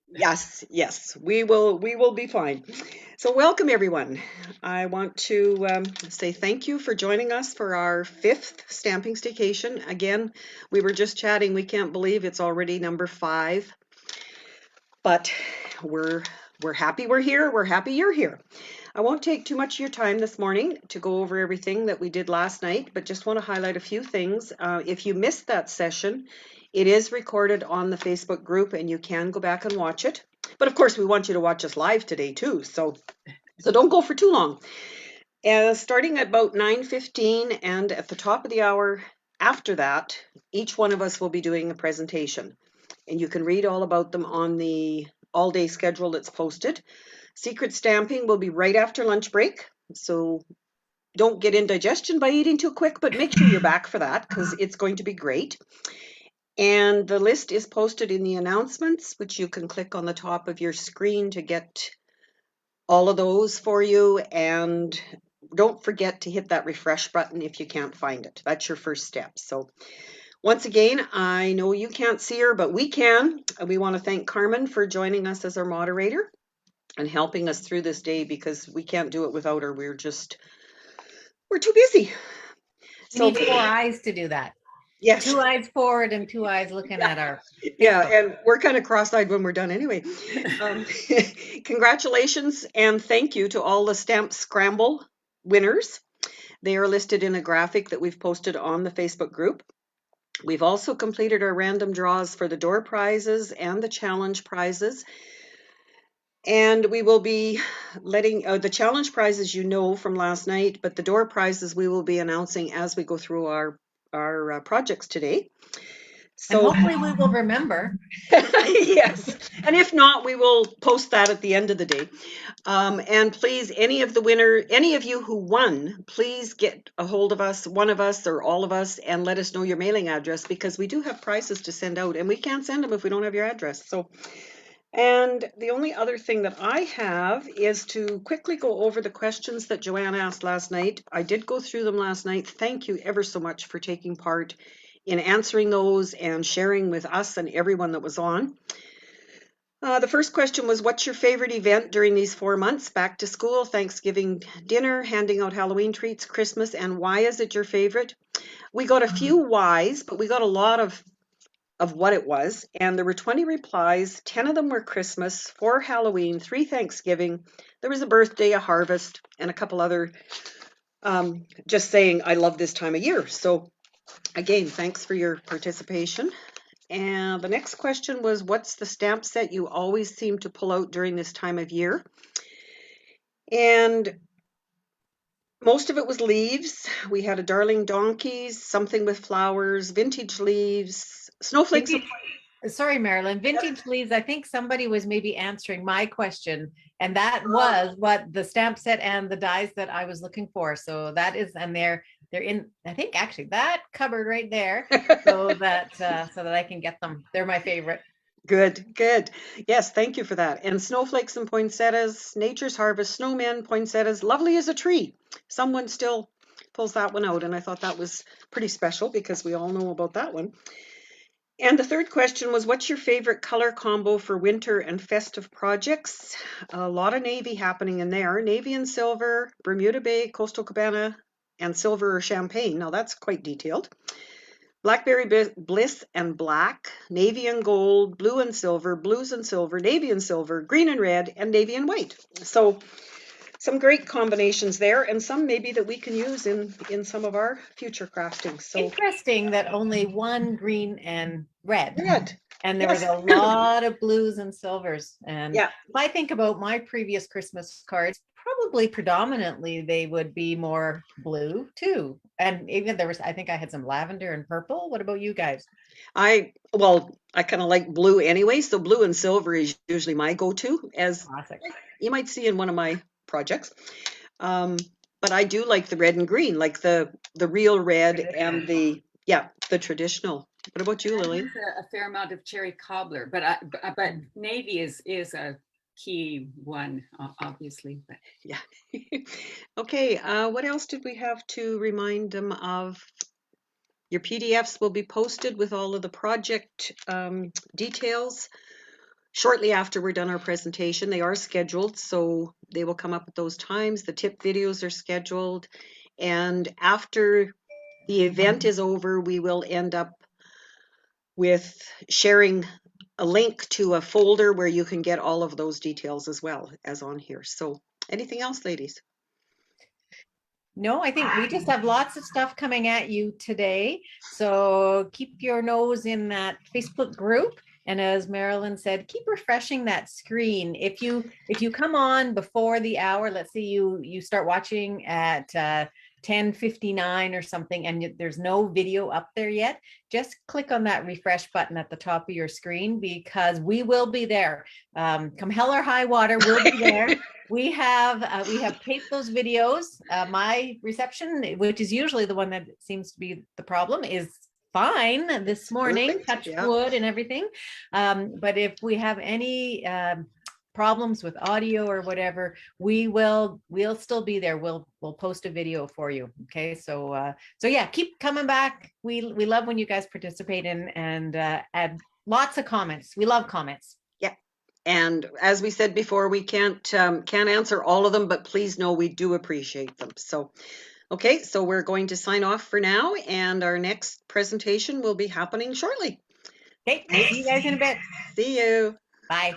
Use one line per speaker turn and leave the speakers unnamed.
Yes, yes, we will be fine. So welcome everyone. I want to say thank you for joining us for our fifth stamping staycation. Again, we were just chatting. We can't believe it's already number 5, but we're we're happy we're here. We're happy you're here. I won't take too much of your time this morning to go over everything that we did last night, but just want to highlight a few things. If you missed that session, it is recorded on the Facebook group and you can go back and watch it. But of course, we want you to watch us live today too, so don't go for too long. Starting at about 9:15 and at the top of the hour after that, each one of us will be doing a presentation. And you can read all about them on the all-day schedule that's posted. Secret stamping will be right after lunch break. So don't get indigestion by eating too quick, but make sure you're back for that because it's going to be great. And the list is posted in the announcements, which you can click on the top of your screen to get all of those for you. And don't forget to hit that refresh button if you can't find it. That's your first step. So once again, I know you can't see her, but we can. We want to thank Carmen for joining us as our moderator and helping us through this day because we can't do it without her. We're too busy.
You
So
need 4 eyes to do that.
yes,
2 eyes forward and 2 eyes looking at our
yeah,
Facebook.
and we're kind of cross-eyed when we're done anyway. Um, Congratulations and thank you to all the Stamp Scramble winners. They are listed in a graphic that we've posted on the Facebook group. We've also completed our random draws for the door prizes and the challenge prizes. And we will be letting the challenge prizes you know from last night, but the door prizes we will be announcing as we go through our projects today.
And
So
hopefully we will remember.
yes, and if not, we will post that at the end of the day. And please, any of you who won, please get a hold of us, one of us or all of us, and let us know your mailing address because we do have prizes to send out, and we can't send them if we don't have your address. So. And the only other thing that I have is to quickly go over the questions that Joanne asked last night. I did go through them last night. Thank you ever so much for taking part in answering those and sharing with us and everyone that was on. The first question was, what's your favorite event during these 4 months? Back to school, Thanksgiving dinner, handing out Halloween treats, Christmas, and why is it your favorite? We got a few whys, but we got a lot of what it was. And there were 20 replies. 10 of them were Christmas, 4 Halloween, 3 Thanksgiving. There was a birthday, a harvest, and a couple other just saying, I love this time of year. So, again, thanks for your participation. And the next question was, what's the stamp set you always seem to pull out during this time of year? And most of it was leaves. We had a darling donkeys, something with flowers, vintage leaves, snowflakes.
Vintage, sorry, Marilyn. Vintage leaves. I think somebody was maybe answering my question, and that was what the stamp set and the dies that I was looking for. So that is, and they're in. I think actually that cupboard right there, so that I can get them. They're my favorite.
Good, good. Yes, thank you for that. And snowflakes and poinsettias, nature's harvest, snowmen, poinsettias, lovely as a tree. Someone still pulls that one out, and I thought that was pretty special because we all know about that one. And the third question was, what's your favorite color combo for winter and festive projects? A lot of navy happening in there. Navy and silver, Bermuda Bay, Coastal Cabana, and silver or champagne. Now that's quite detailed. Blackberry Bliss and black, navy and gold, blue and silver, blues and silver, navy and silver, green and red, and navy and white. So some great combinations there, and some maybe that we can use in some of our future crafting. So
Interesting that only one green and red.
red.
And there was
Yes.
a lot of blues and silvers. And
Yeah.
if I think about my previous Christmas cards, probably predominantly they would be more blue too. And even there was, I think I had some lavender and purple. What about you guys?
I kind of like blue anyway, so blue and silver is usually my go-to, as
Classic.
you might see in one of my projects. Um, but I do like the red and green, like the real red and the traditional. What about you,
I
Lily?
use a fair amount of cherry cobbler, but navy is a key one, obviously. But
Yeah. Okay, what else did we have to remind them of? Your PDFs will be posted with all of the project details shortly after we're done our presentation. They are scheduled, so they will come up at those times. The tip videos are scheduled. And after the event is over, we will end up with sharing a link to a folder where you can get all of those details as well as on here. So anything else, ladies?
No, I think we just have lots of stuff coming at you today. So keep your nose in that Facebook group. And as Marilyn said, keep refreshing that screen. If you come on before the hour, let's say you start watching at 10:59 or something, and there's no video up there yet, just click on that refresh button at the top of your screen, because we will be there. Come hell or high water, we'll be there. We have taped those videos. My reception, which is usually the one that seems to be the problem, is fine this morning.
Perfect,
Touch
yeah.
wood and everything. But if we have any problems with audio or whatever, we'll still be there. We'll post a video for you. Okay, so yeah, keep coming back. We love when you guys participate and add lots of comments. We love comments.
And as we said before, we can't answer all of them, but please know we do appreciate them. So, okay, so we're going to sign off for now, and our next presentation will be happening shortly.
Okay, see you guys in a bit.
See you.
Bye.